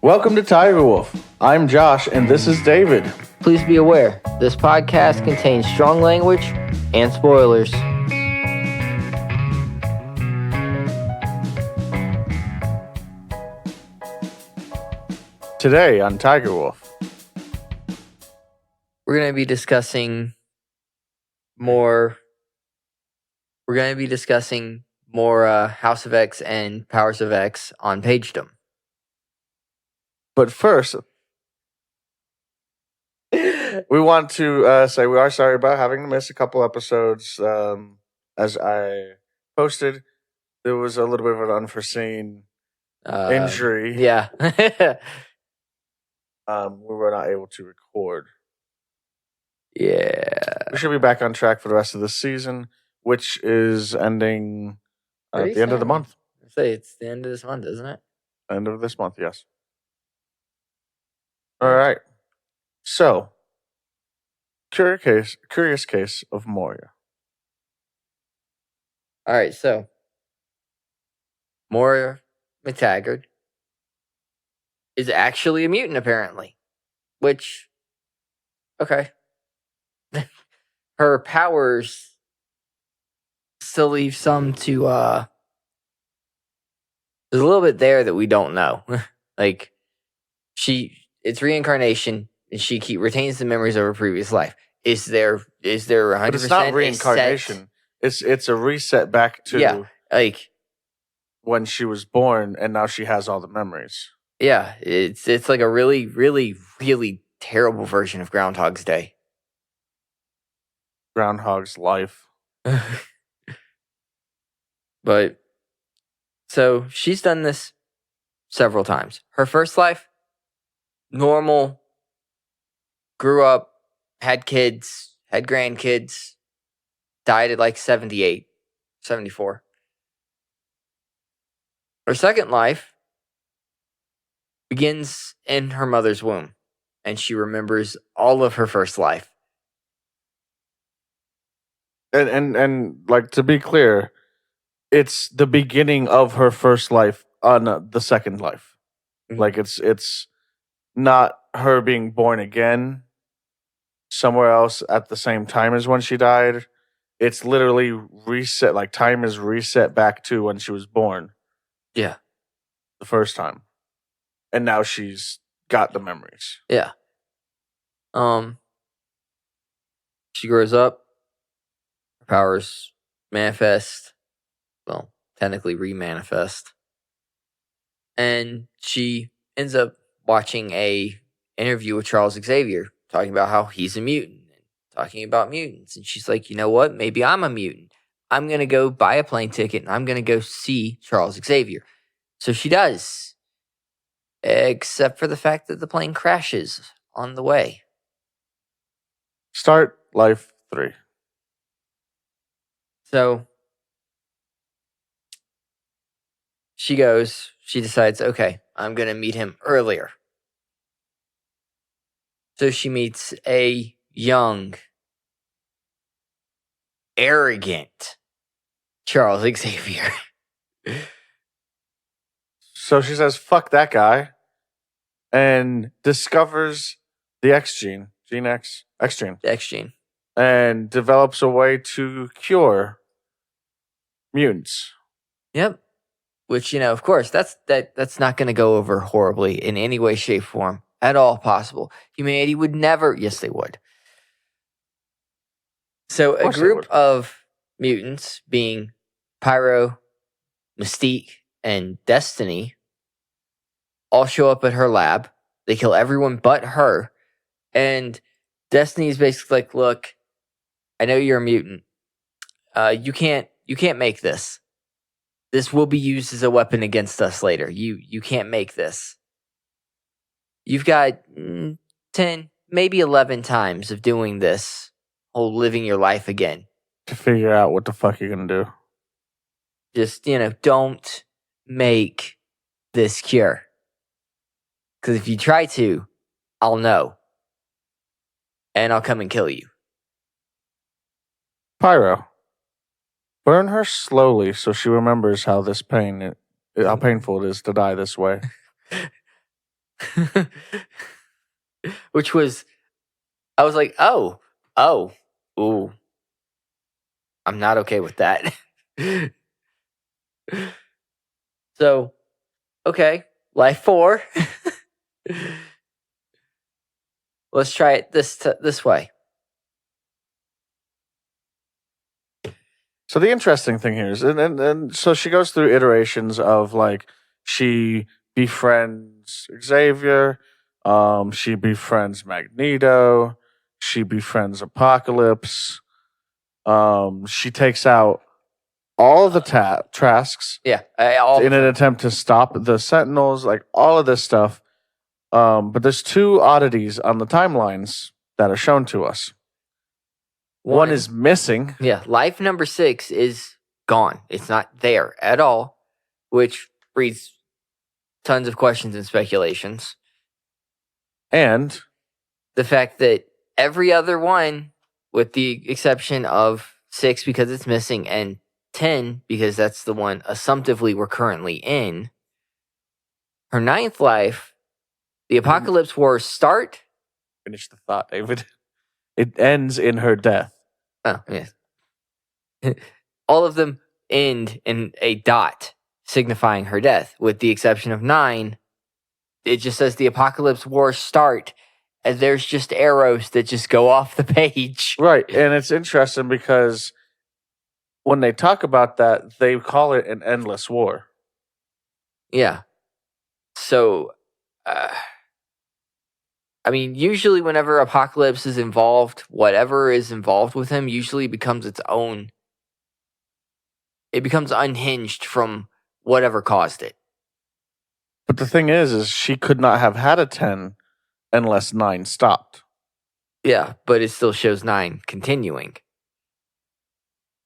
Welcome to Tiger Wolf. I'm Josh, and this is David. Please be aware, this podcast contains strong language and spoilers. Today on Tiger Wolf, We're going to be discussing more House of X and Powers of X on Pagedom. but first, we want to say we are sorry about having to miss a couple episodes. As I posted, there was a little bit of an unforeseen injury. Yeah. We were not able to record. Yeah. We should be back on track for the rest of the season, which is ending at the end of the month. I say it's the end of this month, isn't it? End of this month, yes. All right. So, curious case of Moira. All right, so Moira McTaggart is actually a mutant, apparently. Which, okay. Her powers still leave some to, there's a little bit there that we don't know. Like, it's reincarnation, and she retains the memories of her previous life. Is there 100%? But it's not reincarnation. It's a reset back to when she was born, and now she has all the memories. Yeah, it's like a really, really, really terrible version of Groundhog's Day. Groundhog's life. But, so she's done this several times. Her first life, normal, grew up, had kids, had grandkids, died at like 78, 74. Her second life begins in her mother's womb, and she remembers all of her first life. And like, to be clear, it's the beginning of her first life on the second life. Mm-hmm. Like, it's not her being born again somewhere else at the same time as when she died. It's literally reset, like time is reset back to when she was born. Yeah. The first time. And now she's got the memories. Yeah. She grows up. Her powers manifest. Well, technically re-manifest. And she ends up watching a interview with Charles Xavier, talking about how he's a mutant and talking about mutants. And she's like, you know what? Maybe I'm a mutant. I'm going to go buy a plane ticket and I'm going to go see Charles Xavier. So she does. Except for the fact that the plane crashes on the way. Start life 3. So she decides, okay, I'm going to meet him earlier. So she meets a young, arrogant Charles Xavier. So she says, fuck that guy, and discovers the X gene, X gene, and develops a way to cure mutants. Yep. Which, of course, that's not going to go over horribly in any way, shape, form, at all possible. Humanity would never, yes, they would. So a group of mutants, being Pyro, Mystique, and Destiny, all show up at her lab. They kill everyone but her. And Destiny's basically like, look, I know you're a mutant. You can't make this. This will be used as a weapon against us later. You can't make this. You've got 10, maybe 11 times of doing this, whole living your life again. To figure out what the fuck you're going to do. Just, don't make this cure. Because if you try to, I'll know. And I'll come and kill you. Pyro. Burn her slowly so she remembers how painful it is to die this way. Which was, I was like, oh, ooh, I'm not okay with that. So, okay, life 4. Let's try it this way. So the interesting thing here is, and so she goes through iterations of like she befriends Xavier, she befriends Magneto, she befriends Apocalypse, she takes out all of the Trasks Yeah, in an attempt to stop the Sentinels, like all of this stuff. But there's 2 oddities on the timelines that are shown to us. One is missing. Yeah, life number 6 is gone. It's not there at all, which breeds tons of questions and speculations. And the fact that every other one, with the exception of 6 because it's missing and 10 because that's the one assumptively we're currently in, her 9th life, the Apocalypse Wars start. Finish the thought, David. It ends in her death. Oh, yes. All of them end in a dot signifying her death, with the exception of 9. It just says the Apocalypse Wars start, and there's just arrows that just go off the page. Right, and it's interesting because when they talk about that, they call it an endless war. Yeah. So, I mean, usually whenever Apocalypse is involved, whatever is involved with him usually becomes its own. It becomes unhinged from whatever caused it. But the thing is she could not have had a 10 unless 9 stopped. Yeah, but it still shows 9 continuing.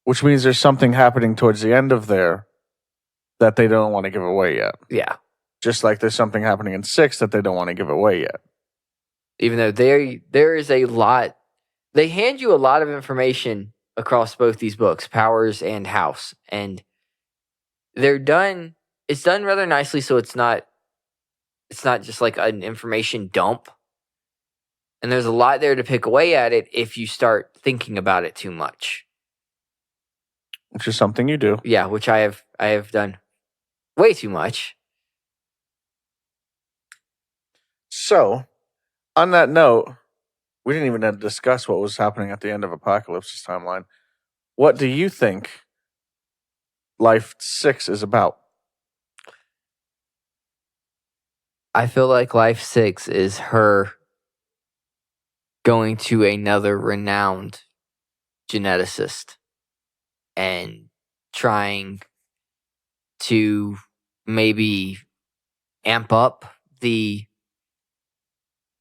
Which means there's something happening towards the end of there that they don't want to give away yet. Yeah. Just like there's something happening in 6 that they don't want to give away yet. Even though there is a lot, they hand you a lot of information across both these books, Powers and House, and they're done. It's done rather nicely, so it's not just like an information dump. And there's a lot there to pick away at it if you start thinking about it too much. Which is something you do. Yeah, which I have done way too much. So, on that note, we didn't even discuss what was happening at the end of Apocalypse's timeline. What do you think Life 6 is about? I feel like Life 6 is her going to another renowned geneticist and trying to maybe amp up the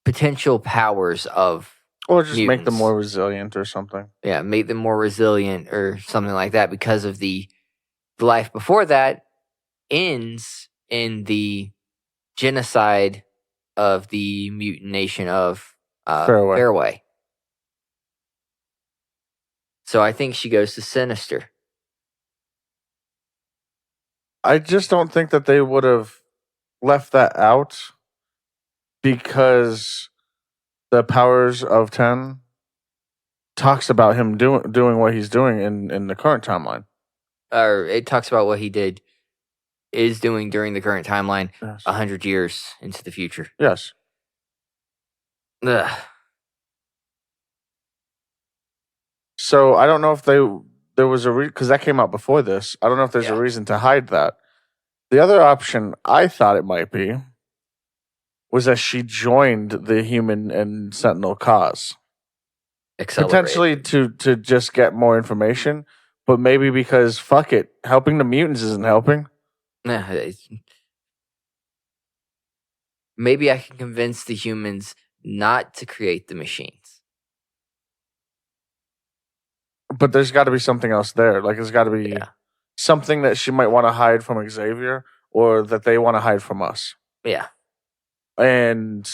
potential powers of Or just mutants. make them more resilient or something. Yeah, make them more resilient or something like that, because of the life before that ends in the genocide of the mutant nation of Fairway. So I think she goes to Sinister. I just don't think that they would have left that out because the Powers of 10 talks about him doing what he's doing in the current timeline. Or it talks about what he is doing during the current timeline, Yes. 100 years into the future. Yes. Ugh. So I don't know if there was a because that came out before this. I don't know if there's a reason to hide that. The other option I thought it might be was that she joined the Human and Sentinel cause. Potentially to just get more information, but maybe because fuck it, helping the mutants isn't helping. Maybe I can convince the humans not to create the machines. But there's got to be something else there. Like, there's got to be something that she might want to hide from Xavier, or that they want to hide from us. Yeah. And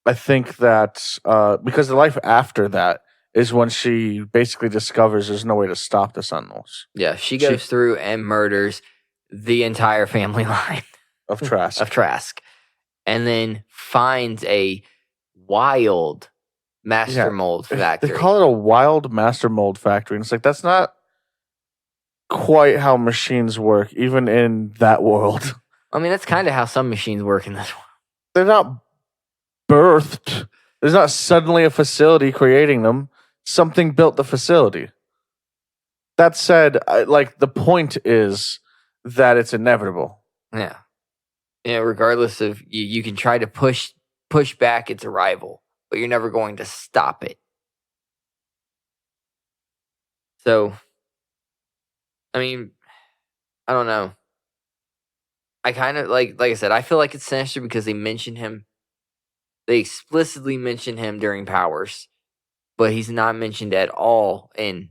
I think that because the life after that is when she basically discovers there's no way to stop the Sentinels. Yeah, she goes through and murders the entire family line. of Trask. And then finds a wild master mold factory. They call it a wild master mold factory. And it's like, that's not quite how machines work, even in that world. I mean, that's kind of how some machines work in this world. They're not birthed. There's not suddenly a facility creating them. Something built the facility. That said, the point is that it's inevitable. Yeah. Regardless of you can try to push back its arrival, but you're never going to stop it. So, I mean, I don't know. I kind of like I said, I feel like it's sinister because they mention him. They explicitly mention him during Powers, but he's not mentioned at all in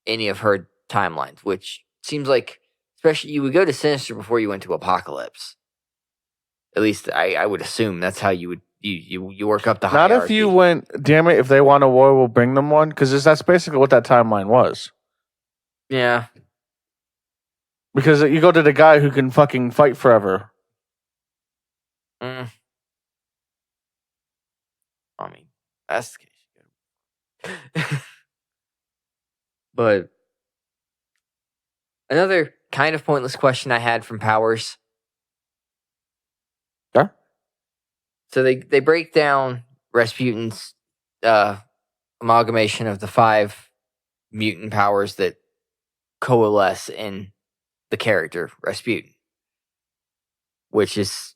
any of her timelines, which seems like, especially you would go to Sinister before you went to Apocalypse. At least I would assume that's how you would you work up the hierarchy. Not if you went, damn it, if they want a war, we'll bring them one, because that's basically what that timeline was. Yeah. Because you go to the guy who can fucking fight forever. I mean, that's the case. But another kind of pointless question I had from Powers. Yeah. So they break down Rasputin's amalgamation of the 5 mutant powers that coalesce in the character Rasputin, which is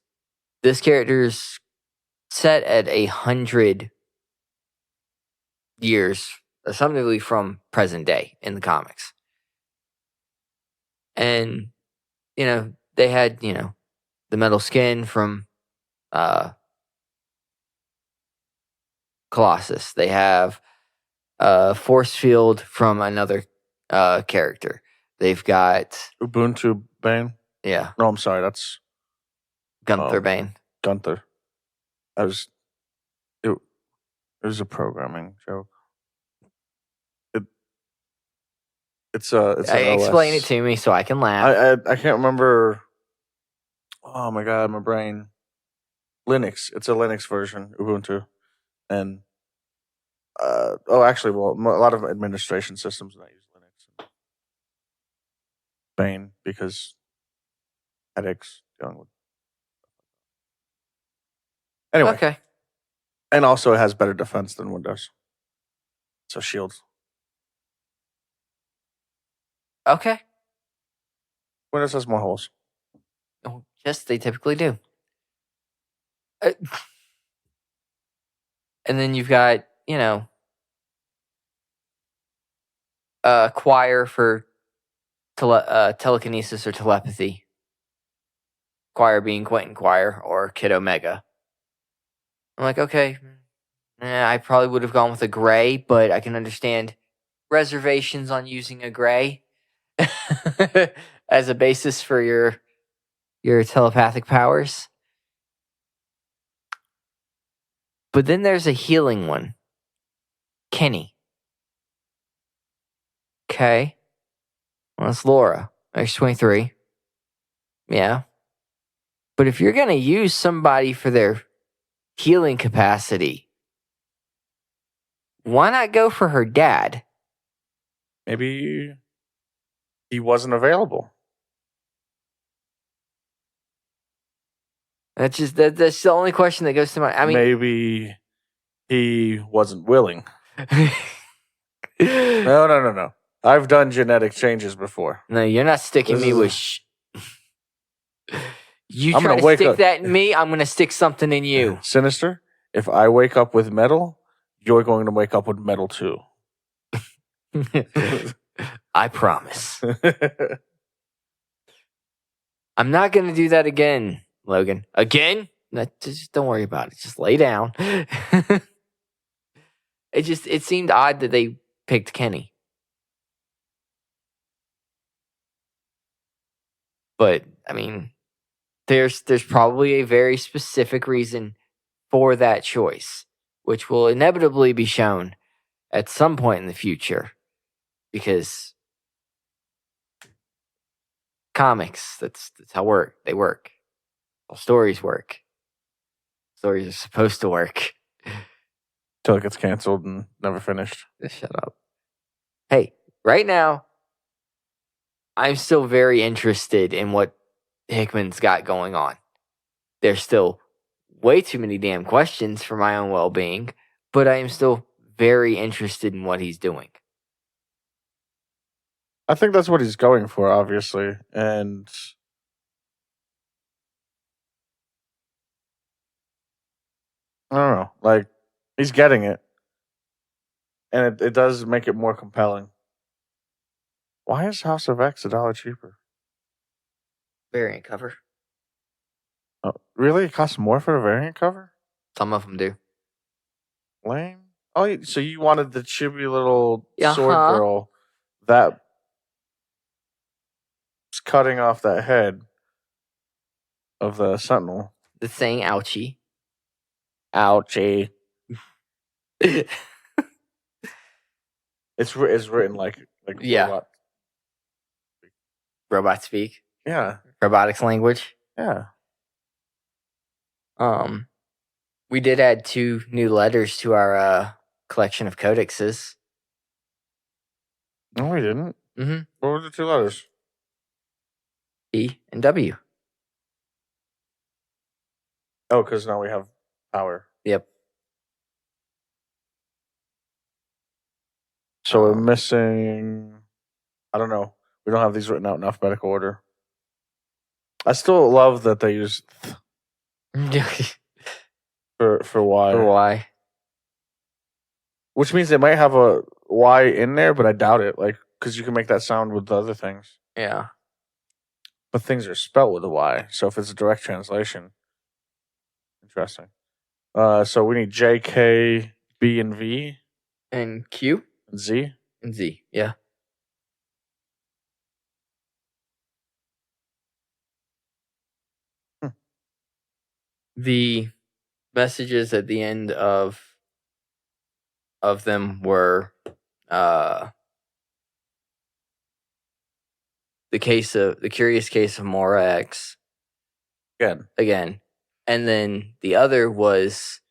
this character's set at 100 years, assumably from present day in the comics. And they had the metal skin from Colossus. They have a force field from another character. They've got Ubuntu Bane. Yeah. No, I'm sorry. That's Gunther Bane. Gunther. It was a programming joke. It's explain it to me so I can laugh. I can't remember. Oh my god, my brain. Linux. It's a Linux version, Ubuntu, and actually, well, a lot of administration systems that use Linux. Bane, because headaches dealing with. Anyway, okay, and also it has better defense than Windows, so shields. Okay. Windows has more holes. Oh, yes, they typically do. And then you've got, Choir for telekinesis or telepathy. Choir being Quentin Choir or Kid Omega. I'm like, okay, I probably would have gone with a gray, but I can understand reservations on using a gray as a basis for your telepathic powers. But then there's a healing one. Kenny. Okay. Well, that's Laura. X-23. Yeah. But if you're going to use somebody for their healing capacity, why not go for her dad? Maybe he wasn't available. That's the only question that goes to my. I mean, maybe he wasn't willing. No. I've done genetic changes before. No, you're not sticking me with. You try to stick that in me, I'm going to stick something in you. Sinister. If I wake up with metal, you're going to wake up with metal too. I promise. I'm not going to do that again, Logan. Again? No, just don't worry about it. Just lay down. It seemed odd that they picked Kenny. But, I mean, there's probably a very specific reason for that choice, which will inevitably be shown at some point in the future. Because comics, that's how they work. Well, stories work. Stories are supposed to work. Till it gets canceled and never finished. Just shut up. Hey, right now, I'm still very interested in what Hickman's got going on. There's still way too many damn questions for my own well-being, but I am still very interested in what he's doing. I think that's what he's going for, obviously. And I don't know. Like, he's getting it. And it does make it more compelling. Why is House of X $1 cheaper? Variant cover. Oh, really? It costs more for the variant cover? Some of them do. Lame. Oh, so you wanted the chibi little sword Uh-huh. girl that was cutting off that head of the Sentinel. The saying ouchie. Ouchie. It's written like Yeah. Robot speak. Yeah. Robotics language. Yeah. We did add 2 new letters to our collection of codexes. No, we didn't. Mm-hmm. What were the 2 letters? E and W. Oh, because now we have power. Yep. So we're missing. I don't know. We don't have these written out in alphabetical order. I still love that they use for Y. For Y. Which means they might have a Y in there, but I doubt it. Like, because you can make that sound with the other things. Yeah. But things are spelled with a Y. So if it's a direct translation, interesting. So we need J, K, B, and V. And Q? And Z. And Z, yeah. The messages at the end of them were the curious case of Moira X. Again. And then the other was,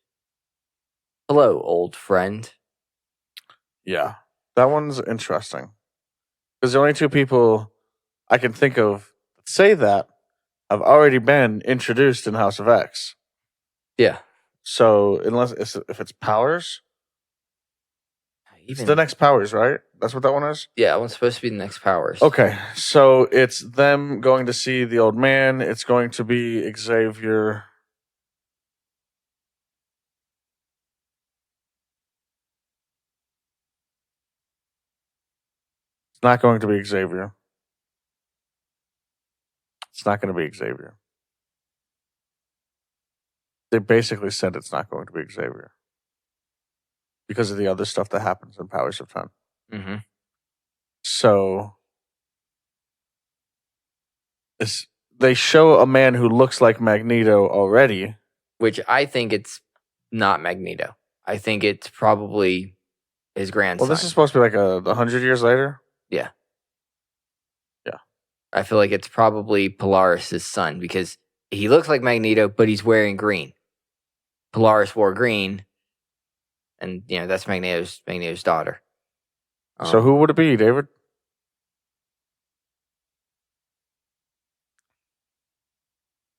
hello, old friend. Yeah. That one's interesting. Because the only 2 people I can think of that say that have already been introduced in House of X. Yeah. So if it's Powers, it's the next Powers, right? That's what that one is? Yeah, that one's supposed to be the next Powers. Okay, so it's them going to see the old man. It's going to be Xavier. It's not going to be Xavier. It's not going to be Xavier. They basically said it's not going to be Xavier. Because of the other stuff that happens in Powers of 10. Mm-hmm. So they show a man who looks like Magneto already. Which I think it's not Magneto. I think it's probably his grandson. Well, this is supposed to be like 100 years later? Yeah. Yeah. I feel like it's probably Polaris' son because he looks like Magneto, but he's wearing green. Polaris wore green, and that's Magneto's daughter. So who would it be, David?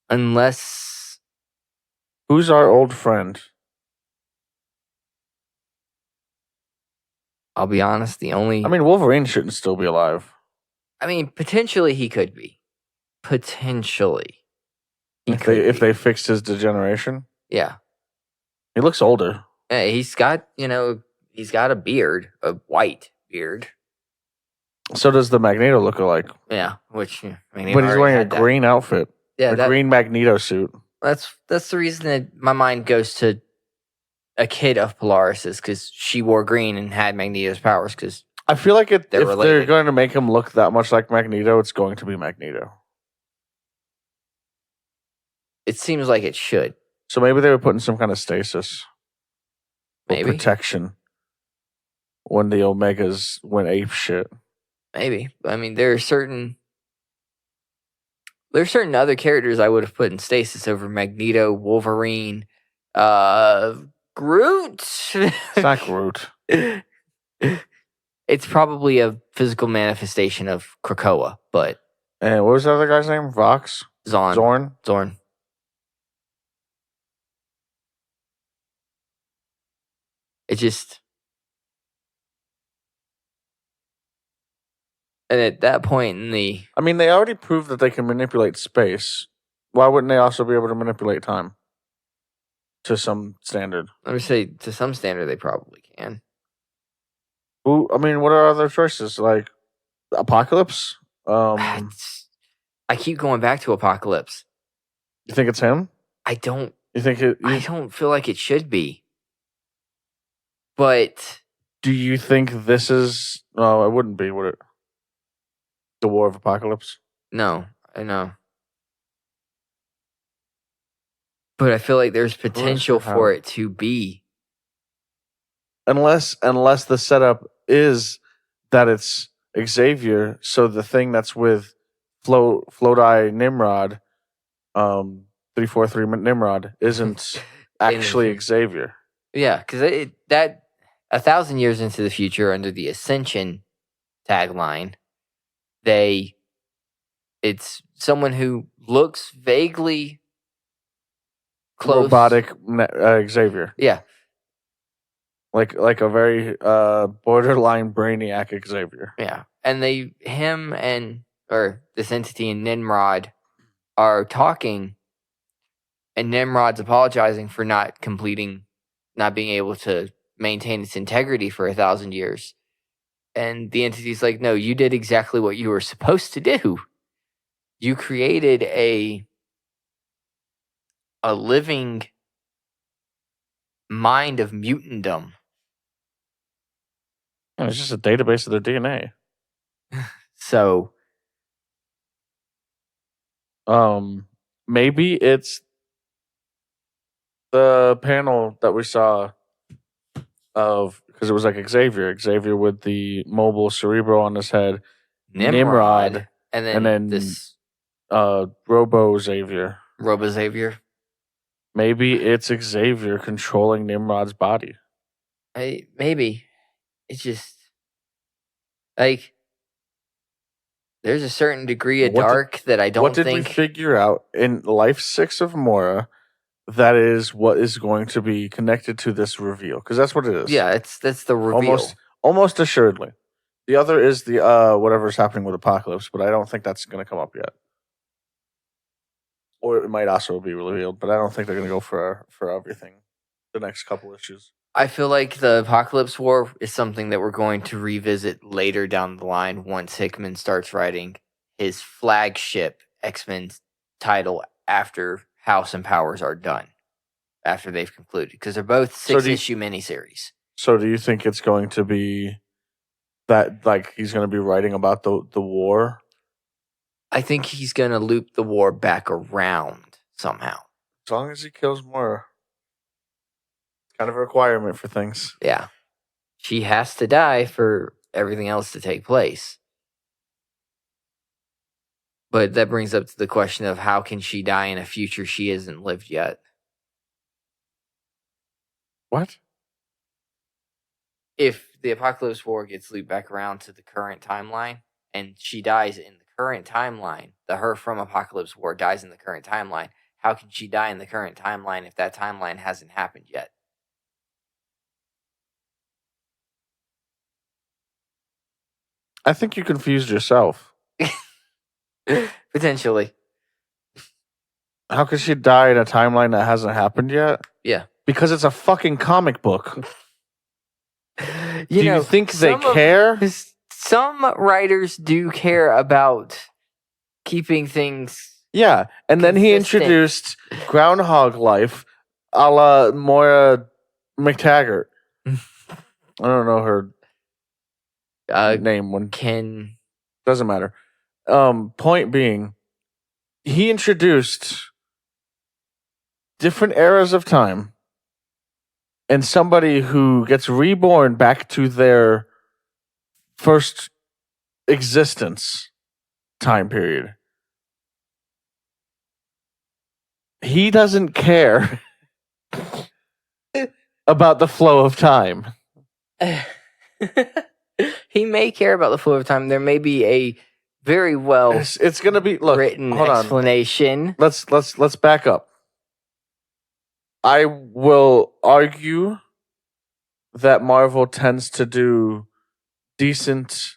Unless... Who's our old friend? I'll be honest, the only... I mean, Wolverine shouldn't still be alive. I mean, potentially he could be. Potentially. If they fixed his degeneration? Yeah. He looks older. Yeah, he's got a beard, a white beard. So does the Magneto lookalike. Yeah, which but he's wearing a green outfit. Yeah, a green Magneto suit. That's the reason that my mind goes to a kid of Polaris's because she wore green and had Magneto's powers. Because I feel like if they're going to make him look that much like Magneto, it's going to be Magneto. It seems like it should. So maybe they were putting some kind of stasis. Maybe. Protection. When the Omegas went ape shit. Maybe. I mean, there are certain There's certain other characters I would have put in stasis over Magneto, Wolverine, Groot. It's not Groot. It's probably a physical manifestation of Krakoa, but And what was the other guy's name? Vox? Zorn. It just, and at that point in the, I mean, they already proved that they can manipulate space. Why wouldn't they also be able to manipulate time? To some standard. let me say, to some standard, they probably can. I mean, what are other choices? Like Apocalypse? I keep going back to Apocalypse. You think it's him? I don't. You think I don't feel like it should be. But do you think this is? No, it wouldn't be, would it? The War of Apocalypse. no, I know. But I feel like there's potential for it to be. Unless the setup is that it's Xavier, so the thing that's with Flodai Nimrod, 343 Nimrod, isn't actually Xavier. Yeah, because that 1,000 years into the future, under the Ascension tagline, it's someone who looks vaguely close. Robotic Xavier. Yeah. Like a very borderline brainiac Xavier. Yeah. And this entity and Nimrod are talking, and Nimrod's apologizing for not being able to maintain its integrity for 1,000 years. And the entity's like, no, you did exactly what you were supposed to do. You created a living mind of mutantdom. It's just a database of their DNA. So, maybe it's the panel that we saw of, because it was like Xavier with the mobile cerebro on his head, Nimrod, and then this Robo Xavier. Maybe it's Xavier controlling Nimrod's body. Maybe. It's just like there's a certain degree of dark that I don't think. What did we figure out in Life 6 of Moira? That is what is going to be connected to this reveal, because that's what it is. Yeah, that's the reveal. Almost assuredly. The other is the whatever's happening with Apocalypse, but I don't think that's going to come up yet. Or it might also be revealed, but I don't think they're going to go for everything the next couple issues. I feel like the Apocalypse War is something that we're going to revisit later down the line once Hickman starts writing his flagship X-Men title after House and Powers are done, after they've concluded, because they're both 6-issue miniseries. So do you think it's going to be that, like, he's going to be writing about the war? I think he's going to loop the war back around somehow. As long as he kills Moira. Kind of a requirement for things. Yeah. She has to die for everything else to take place. But that brings up to the question of how can she die in a future she hasn't lived yet? What? If the Apocalypse War gets looped back around to the current timeline, and she dies in the current timeline, the her from Apocalypse War dies in the current timeline, how can she die in the current timeline if that timeline hasn't happened yet? I think you confused yourself. Potentially. How could she die in a timeline that hasn't happened yet? Yeah. Because it's a fucking comic book. Do you think they care? Some writers do care about keeping things. Yeah, and then he introduced Groundhog Life a la Moira McTaggart. I don't know her name. Doesn't matter. Point being, he introduced different eras of time and somebody who gets reborn back to their first existence time period. he doesn't care about the flow of time. He may care about the flow of time. There may be a very well It's going to be written explanation. Let's back up. I will argue that Marvel tends to do decent,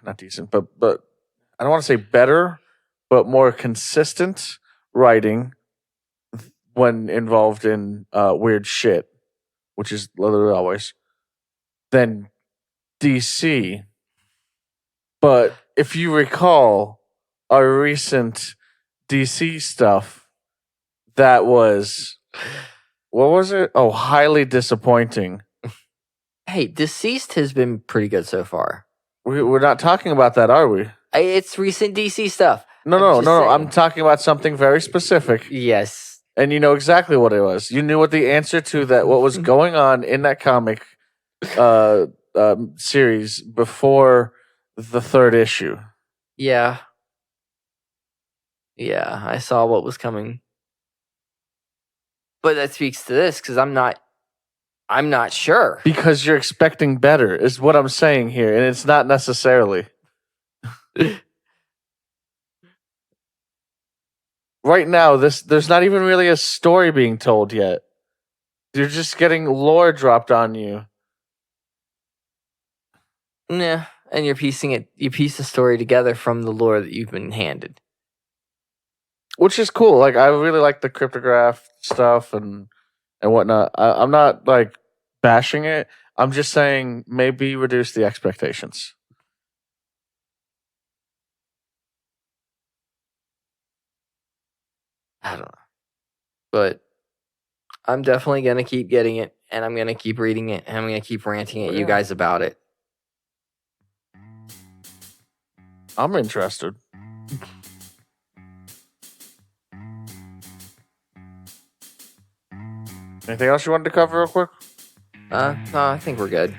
not decent, but I don't want to say better, but more consistent writing when involved in weird shit, which is literally always, than DC. But if you recall our recent DC stuff, that was, what was it? Oh, highly disappointing. Hey, Deceased has been pretty good so far. We're not talking about that, are we? It's recent DC stuff. No. I'm talking about something very specific. Yes. And you know exactly what it was. You knew what the answer to that, what was going on in that comic series before the third issue. Yeah. Yeah, I saw what was coming. But that speaks to this because I'm not sure. Because you're expecting better is what I'm saying here, and it's not necessarily. Right now, there's not even really a story being told yet. You're just getting lore dropped on you. Yeah, and you piece the story together from the lore that you've been handed. Which is cool. Like, I really like the cryptograph stuff and whatnot. I'm not, like, bashing it. I'm just saying maybe reduce the expectations. I don't know. But I'm definitely going to keep getting it, and I'm going to keep reading it, and I'm going to keep ranting at you guys about it. I'm interested. Anything else you wanted to cover real quick? No, I think we're good.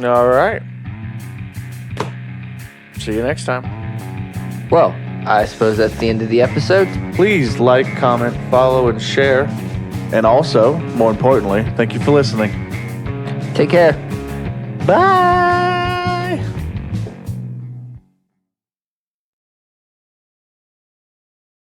All right. See you next time. Well, I suppose that's the end of the episode. Please like, comment, follow, and share. And also, more importantly, thank you for listening. Take care. Bye.